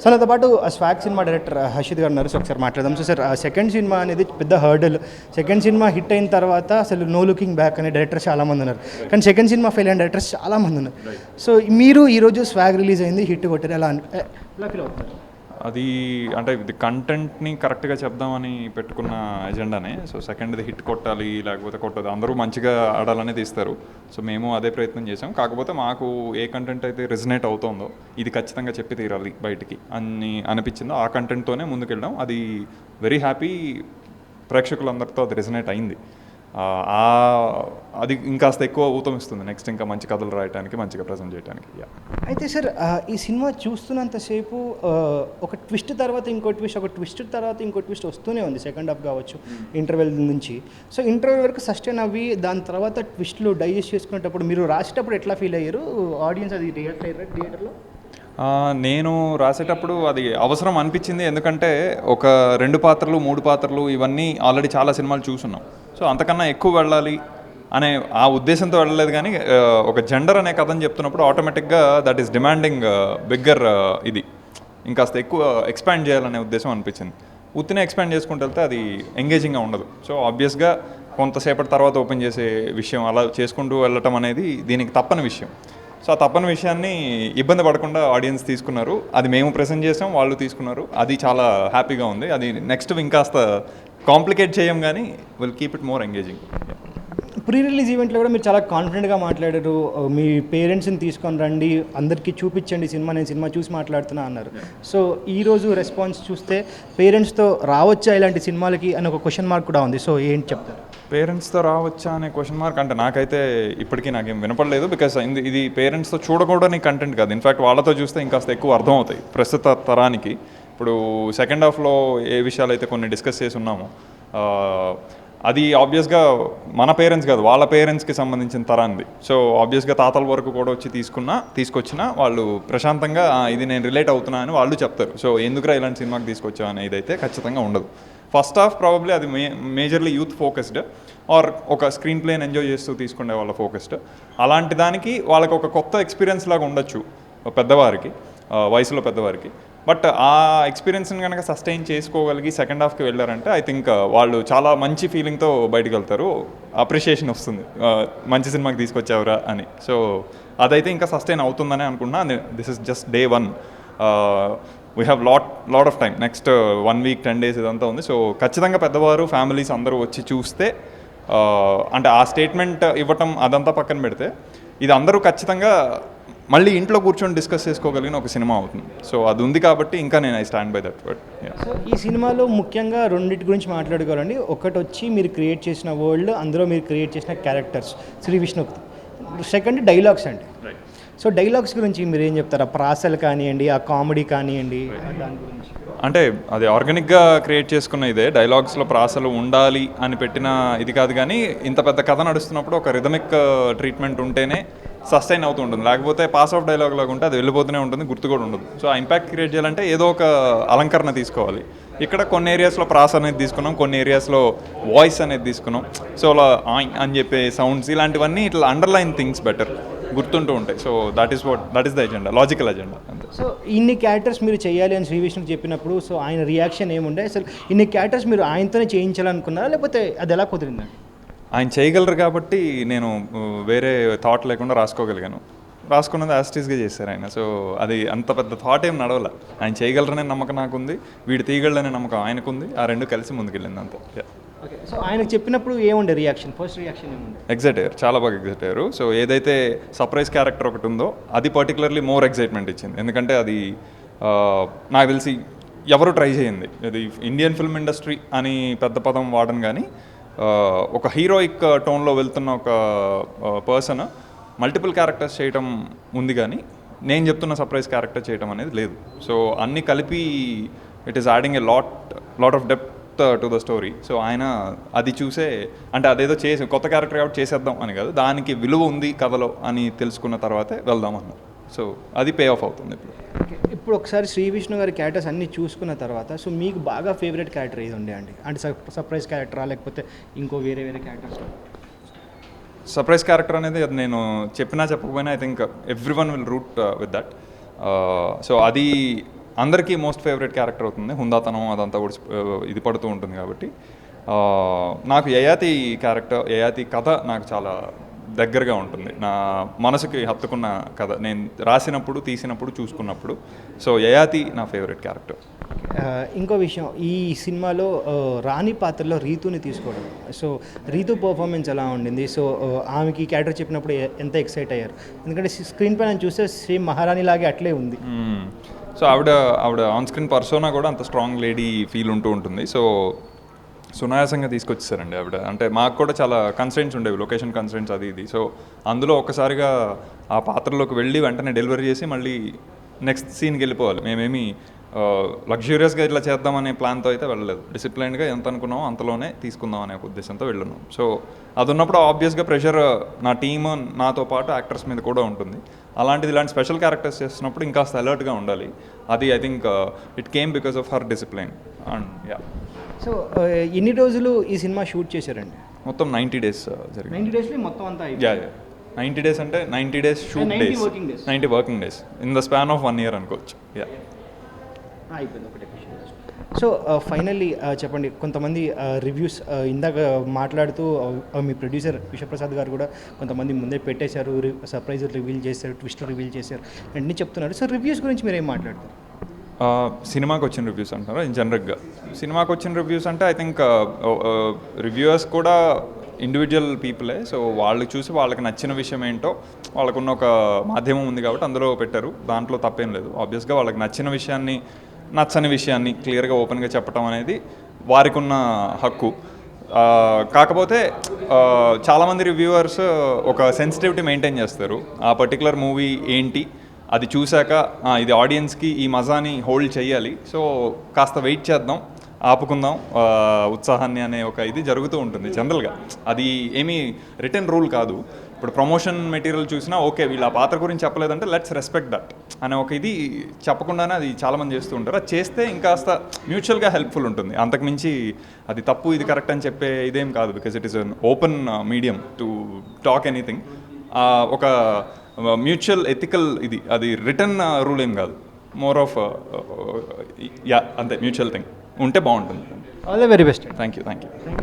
So నాతో పాటు swag cinema director Harshit గారు ఉన్నారు. సో ఒకసారి మాట్లాడదాం. సో సార్ సెకండ్ సినిమా అనేది పెద్ద హర్డల్. సెకండ్ సినిమా హిట్ అయిన తర్వాత అసలు నో లుకింగ్ బ్యాక్ అనే డైరెక్టర్స్ చాలామంది ఉన్నారు, కానీ సెకండ్ సినిమా ఫెయిల్ అయిన డైరెక్టర్స్ చాలామంది ఉన్నారు. సో మీరు ఈరోజు స్వాగ్ రిలీజ్ అయింది, హిట్ కొట్టారు, ఎలా ఫీల్ అవుతున్నారు? అది అంటే ఇది కంటెంట్ని కరెక్ట్గా చెప్దామని పెట్టుకున్న ఎజెండానే. సో సెకండ్ది హిట్ కొట్టాలి లేకపోతే కొట్టదు, అందరూ మంచిగా ఆడాలని తీస్తారు. సో మేము అదే ప్రయత్నం చేసాం. కాకపోతే మాకు ఏ కంటెంట్ అయితే రెజనేట్ అవుతుందో ఇది ఖచ్చితంగా చెప్పి తీరాలి బయటికి అని అనిపించిందో ఆ కంటెంట్తోనే ముందుకెళ్ళాం. అది వెరీ హ్యాపీ, ప్రేక్షకులందరితో అది రెజనేట్ అయింది. అది ఇంకాస్త ఎక్కువ ఊతమిస్తుంది నెక్స్ట్ ఇంకా మంచి కథలు రాయడానికి, మంచిగా ప్రజెంట్ చేయడానికి. అయితే సార్ ఈ సినిమా చూస్తున్నంతసేపు ఒక ట్విస్ట్ తర్వాత ఇంకో ట్విస్ట్, ఒక ట్విస్ట్ తర్వాత ఇంకో ట్విస్ట్ వస్తూనే ఉంది. సెకండ్ హాఫ్ కావచ్చు, ఇంటర్వెల్ నుంచి. సో ఇంటర్వెల్ వరకు సస్టైన్ అవి, దాని తర్వాత ట్విస్ట్లు డైజెస్ట్ చేసుకునేటప్పుడు మీరు రాసేటప్పుడు ఎట్లా ఫీల్ అయ్యారు? ఆడియన్స్ అది రియాక్ట్ అయ్యారు థియేటర్లో? నేను రాసేటప్పుడు అది అవసరం అనిపించింది. ఎందుకంటే ఒక 2 పాత్రలు 3 పాత్రలు ఇవన్నీ ఆల్రెడీ చాలా సినిమాలు చూసున్నాం. సో అంతకన్నా ఎక్కువ వెళ్ళాలి అనే ఆ ఉద్దేశంతో వెళ్ళలేదు. కానీ ఒక జెండర్ అనే కథని చెప్తున్నప్పుడు ఆటోమేటిక్గా దట్ ఈస్ డిమాండింగ్ బిగ్గర్, ఇది ఇంకాస్త ఎక్కువ ఎక్స్పాండ్ చేయాలనే ఉద్దేశం అనిపించింది. ఉత్తినే ఎక్స్పాండ్ చేసుకుంటూ వెళ్తే అది ఎంగేజింగ్గా ఉండదు. సో ఆబ్వియస్గా కొంతసేపటి తర్వాత ఓపెన్ చేసే విషయం అలా చేసుకుంటూ వెళ్ళటం అనేది దీనికి తప్పని విషయం. సో ఆ తప్పని విషయాన్ని ఇబ్బంది పడకుండా ఆడియన్స్ తీసుకున్నారు. అది మేము ప్రెజెంట్ చేసాం, వాళ్ళు తీసుకున్నారు. అది చాలా హ్యాపీగా ఉంది. అది నెక్స్ట్ ఇంకాస్త కాంప్లికేట్ చేయం, కానీ will keep it more engaging. Pre release ఈవెంట్లో కూడా మీరు చాలా కాన్ఫిడెంట్గా మాట్లాడారు. మీ పేరెంట్స్ని తీసుకొని రండి, అందరికీ చూపించండి సినిమా, నేను సినిమా చూసి మాట్లాడుతున్నా అన్నారు. సో ఈరోజు రెస్పాన్స్ చూస్తే పేరెంట్స్తో రావచ్చా ఇలాంటి సినిమాలకి అని ఒక క్వశ్చన్ మార్క్ కూడా ఉంది. సో ఏంటి చెప్తారు? పేరెంట్స్తో రావచ్చా అనే క్వశ్చన్ మార్క్ అంటే నాకైతే ఇప్పటికీ నాకేం వినపడలేదు. బికాస్ ఇది పేరెంట్స్తో చూడకూడని కంటెంట్ కాదు. ఇన్ఫ్యాక్ట్ వాళ్ళతో చూస్తే ఇంకాస్త ఎక్కువ అర్థమవుతాయి ప్రస్తుత తరానికి. ఇప్పుడు సెకండ్ హాఫ్లో ఏ విషయాలు అయితే కొన్ని డిస్కస్ చేసి ఉన్నామో అది ఆబ్వియస్గా మన పేరెంట్స్ కాదు, వాళ్ళ పేరెంట్స్కి సంబంధించిన తరాన్ని. సో ఆబ్వియస్గా తాతల వరకు కూడా వచ్చి తీసుకొచ్చినా వాళ్ళు ప్రశాంతంగా ఇది నేను రిలేట్ అవుతున్నా అని వాళ్ళు చెప్తారు. సో ఎందుకురా ఇలాంటి సినిమాకి తీసుకొచ్చా అనేది అయితే ఖచ్చితంగా ఉండదు. ఫస్ట్ హాఫ్ ప్రాబబ్లీ అది మేజర్లీ యూత్ ఫోకస్డ్, ఆర్ ఒక స్క్రీన్ ప్లేని ఎంజాయ్ చేస్తూ తీసుకునే వాళ్ళ ఫోకస్డ్. అలాంటి దానికి వాళ్ళకి ఒక కొత్త ఎక్స్పీరియన్స్ లాగా ఉండొచ్చు పెద్దవారికి, వయసులో పెద్దవారికి. బట్ ఆ ఎక్స్పీరియన్స్ని కనుక సస్టైన్ చేసుకోగలిగి సెకండ్ హాఫ్కి వెళ్ళారంటే ఐ థింక్ వాళ్ళు చాలా మంచి ఫీలింగ్తో బయటకు వెళ్తారు. అప్రిషియేషన్ వస్తుంది, మంచి సినిమాకి తీసుకొచ్చావురా అని. సో అదైతే ఇంకా సస్టైన్ అవుతుందని అనుకున్నా. This is just day 1. We have lot of time. Next 1 week 10 days ఇదంతా ఉంది. సో ఖచ్చితంగా పెద్దవారు, ఫ్యామిలీస్ అందరూ వచ్చి చూస్తే, అంటే ఆ స్టేట్మెంట్ ఇవ్వటం అదంతా పక్కన పెడితే ఇది అందరూ ఖచ్చితంగా మళ్ళీ ఇంట్లో కూర్చొని డిస్కస్ చేసుకోగలిగిన ఒక సినిమా అవుతుంది. సో అది ఉంది కాబట్టి ఇంకా నేను I stand by that word. So ఈ సినిమాలో ముఖ్యంగా రెండింటి గురించి మాట్లాడుకోవాలండి. ఒకటి వచ్చి మీరు క్రియేట్ చేసిన వరల్డ్, అందులో మీరు క్రియేట్ చేసిన characters Shri Vishnu. Second dialogues అండి. సో డైలాగ్స్ గురించి మీరు ఏం చెప్తారు? ఆ ప్రాసలు కానివ్వండి, ఆ కామెడీ కానివ్వండి, దాని గురించి. అంటే అది ఆర్గానిక్గా క్రియేట్ చేసుకున్న ఇదే. డైలాగ్స్లో ప్రాసలు ఉండాలి అని పెట్టిన ఇది కాదు. కానీ ఇంత పెద్ద కథ నడుస్తున్నప్పుడు ఒక రిథమిక్ ట్రీట్మెంట్ ఉంటేనే సస్టైన్ అవుతూ ఉంటుంది. లేకపోతే పాస్ ఆఫ్ డైలాగ్ లాగా ఉంటే అది వెళ్ళిపోతూనే ఉంటుంది, గుర్తు కూడా ఉండదు. సో ఆ ఇంపాక్ట్ క్రియేట్ చేయాలంటే ఏదో ఒక అలంకరణ తీసుకోవాలి. ఇక్కడ కొన్ని ఏరియాస్లో ప్రాస అనేది తీసుకున్నాం, కొన్ని ఏరియాస్లో వాయిస్ అనేది తీసుకున్నాం. సో అలా అని చెప్పే సౌండ్స్, ఇలాంటివన్నీ ఇట్లా అండర్లైన్ థింగ్స్ బెటర్ గుర్తుంటూ ఉంటాయి. So that is the agenda, logical agenda అంతే. సో ఇన్ని క్యారెక్టర్స్ మీరు చేయాలి అని శ్రీ విష్ణుకి చెప్పినప్పుడు సో ఆయన రియాక్షన్ ఏముండే? అసలు ఇన్ని క్యారెక్టర్స్ మీరు ఆయనతోనే చేయించాలనుకున్నారా, లేకపోతే అది ఎలా కుదిరిందండి? ఆయన చేయగలరు కాబట్టి నేను వేరే థాట్ లేకుండా రాసుకున్నది యాస్టీస్గా చేశారు ఆయన. సో అది అంత పెద్ద థాట్ ఏం నడవల. ఆయన చేయగలరనే నమ్మకం నాకుంది, వీడు తీయగలరనే నమ్మకం ఆయనకుంది. ఆ రెండు కలిసి ముందుకెళ్ళింది అంతే. ఓకే. సో ఆయనకు చెప్పినప్పుడు ఏముండే రియాక్షన్? ఫస్ట్ రియాక్షన్ ఏముండే? ఎగ్జైట్ అయ్యారు, చాలా బాగా ఎగ్జైట్ అయ్యారు. సో ఏదైతే సర్ప్రైజ్ క్యారెక్టర్ ఒకటి ఉందో అది పర్టికులర్లీ మోర్ ఎగ్జైట్మెంట్ ఇచ్చింది. ఎందుకంటే అది నాకు తెలిసి ఎవరు ట్రై చేయండి. ఇది ఇండియన్ ఫిల్మ్ ఇండస్ట్రీ అని పెద్ద పదం వాడను, కానీ ఒక హీరోయిక్ టోన్లో వెళ్తున్న ఒక పర్సన్ మల్టిపుల్ క్యారెక్టర్స్ చేయటం ఉంది, కానీ నేను చెప్తున్న సర్ప్రైజ్ క్యారెక్టర్ చేయటం అనేది లేదు. సో అన్నీ కలిపి it is adding a lot of depth to the story. So ఆయన అది చూసే, అంటే అదేదో కొత్త క్యారెక్టర్ కాబట్టి చేసేద్దాం అని కాదు, దానికి విలువ ఉంది కథలో అని తెలుసుకున్న తర్వాతే వెళ్దామన్నారు. సో అది పే ఆఫ్ అవుతుంది ఇప్పుడు. ఇప్పుడు ఒకసారి శ్రీ విష్ణు గారి క్యారెక్టర్స్ అన్నీ చూసుకున్న తర్వాత సో మీకు బాగా ఫేవరెట్ క్యారెక్టర్ ఏది ఉండే అండి? అంటే సర్ప్రైజ్ క్యారెక్టరా, లేకపోతే ఇంకో వేరే క్యారెక్టర్స్? సర్ప్రైజ్ క్యారెక్టర్ అనేది అది నేను చెప్పినా చెప్పకపోయినా I think everyone will root with that. So అది అందరికీ మోస్ట్ ఫేవరెట్ క్యారెక్టర్ అవుతుంది, హుందాతనం అదంతా కూడా ఇది పడుతూ ఉంటుంది కాబట్టి నాకు యయాతి క్యారెక్టర్, యయాతి కథ నాకు చాలా దగ్గరగా ఉంటుంది, నా మనసుకి హత్తుకున్న కథ, నేను రాసినప్పుడు తీసినప్పుడు చూసుకున్నప్పుడు. సో యయాతి నా ఫేవరెట్ క్యారెక్టర్. ఇంకో విషయం, ఈ సినిమాలో రాణి పాత్రలో రీతుని తీసుకోవడం, సో రీతు పర్ఫార్మెన్స్ ఎలా ఉండింది? సో ఆమెకి క్యారెక్టర్ చెప్పినప్పుడు ఎంత ఎక్సైట్ అయ్యారు? ఎందుకంటే స్క్రీన్ పైన చూస్తే సేమ్ మహారాణి లాగే అట్లే ఉంది. సో ఆవిడ ఆన్ స్క్రీన్ పర్సోనా కూడా అంత స్ట్రాంగ్ లేడీ ఫీల్ ఉంటూ ఉంటుంది. సో సునాయాసంగా తీసుకొచ్చేసారండి ఆవిడ. అంటే మాకు కూడా చాలా కన్స్ట్రెంట్స్ ఉండేవి, లొకేషన్ కన్స్ట్రెంట్స్ అది ఇది. సో అందులో ఒక్కసారిగా ఆ పాత్రలోకి వెళ్ళి వెంటనే డెలివరీ చేసి మళ్ళీ నెక్స్ట్ సీన్కి వెళ్ళిపోవాలి. మేమేమి లగ్జూరియస్గా ఇట్లా చేద్దామనే ప్లాన్తో అయితే వెళ్ళలేదు. డిసిప్లైన్డ్గా ఎంత అనుకున్నామో అంతలోనే తీసుకుందాం అనే ఉద్దేశంతో వెళ్ళున్నాం. సో అది ఉన్నప్పుడు ఆబ్వియస్గా ప్రెషర్ నా టీమ్ నాతో పాటు యాక్టర్స్ మీద కూడా ఉంటుంది. అలాంటిది ఇలాంటి స్పెషల్ క్యారెక్టర్స్ చేస్తున్నప్పుడు ఇంకాస్త అలర్ట్గా ఉండాలి. అది I think it came because of her discipline. And yeah. So ఎన్ని రోజులు ఈ సినిమా షూట్ చేశారండి? మొత్తం 90 days జరిగింది. 90 daysలో మొత్తం అంతా యా 90 days అంటే 90 days shoot days, 90 working days in the span of 1 year అనుకోవచ్చు. యా అయిపోయింది ఒకటే క్వశ్చన్. సో ఫైనల్లీ చెప్పండి, కొంతమంది రివ్యూస్ ఇందాక మాట్లాడుతూ మీ ప్రొడ్యూసర్ విశ్వప్రసాద్ గారు కూడా కొంతమంది ముందే పెట్టేశారు, సర్ప్రైజ్ రివీల్ చేశారు, ట్విస్ట్ రివీల్ చేశారు అన్నీ చెప్తున్నారు. సో రివ్యూస్ గురించి మీరు ఏం మాట్లాడతారు? సినిమాకి వచ్చిన రివ్యూస్ అంటున్నారు ఇన్ జనరల్గా. సినిమాకి వచ్చిన రివ్యూస్ అంటే ఐ థింక్ రివ్యూయర్స్ కూడా ఇండివిజువల్ పీపులే. సో వాళ్ళు చూసి వాళ్ళకి నచ్చిన విషయం ఏంటో, వాళ్ళకున్న ఒక మాధ్యమం ఉంది కాబట్టి అందులో పెట్టారు, దాంట్లో తప్పేం లేదు. ఆబ్వియస్గా వాళ్ళకి నచ్చిన విషయాన్ని, నచ్చని విషయాన్ని క్లియర్గా ఓపెన్గా చెప్పడం అనేది వారికి ఉన్న హక్కు. కాకపోతే చాలామంది రివ్యూవర్స్ ఒక సెన్సిటివిటీ మెయింటైన్ చేస్తారు. ఆ పర్టికులర్ మూవీ ఏంటి, అది చూశాక ఇది ఆడియన్స్కి ఈ మజాని హోల్డ్ చేయాలి, సో కాస్త వెయిట్ చేద్దాం, ఆపుకుందాం ఉత్సాహాన్ని అనే ఒక ఇది జరుగుతూ ఉంటుంది జనరల్గా. అది ఏమీ రిటర్న్ రూల్ కాదు. ఇప్పుడు ప్రమోషన్ మెటీరియల్ చూసినా ఓకే వీళ్ళు ఆ పాత్ర గురించి చెప్పలేదంటే లెట్స్ రెస్పెక్ట్ దట్ అనే ఒక ఇది చెప్పకుండానే అది చాలామంది చేస్తూ ఉంటారు. అది చేస్తే ఇంకాస్త మ్యూచువల్గా హెల్ప్ఫుల్ ఉంటుంది. అంతకుమించి అది తప్పు ఇది కరెక్ట్ అని చెప్పే ఇదేం కాదు, because it is an open medium to talk anything. ఒక మ్యూచువల్ ఎథికల్ ఇది, అది రిటర్న్ రూల్ ఏం కాదు, మోర్ ఆఫ్ యా అంతే, మ్యూచువల్ థింగ్ ఉంటే బాగుంటుంది. All the very best. Thank you.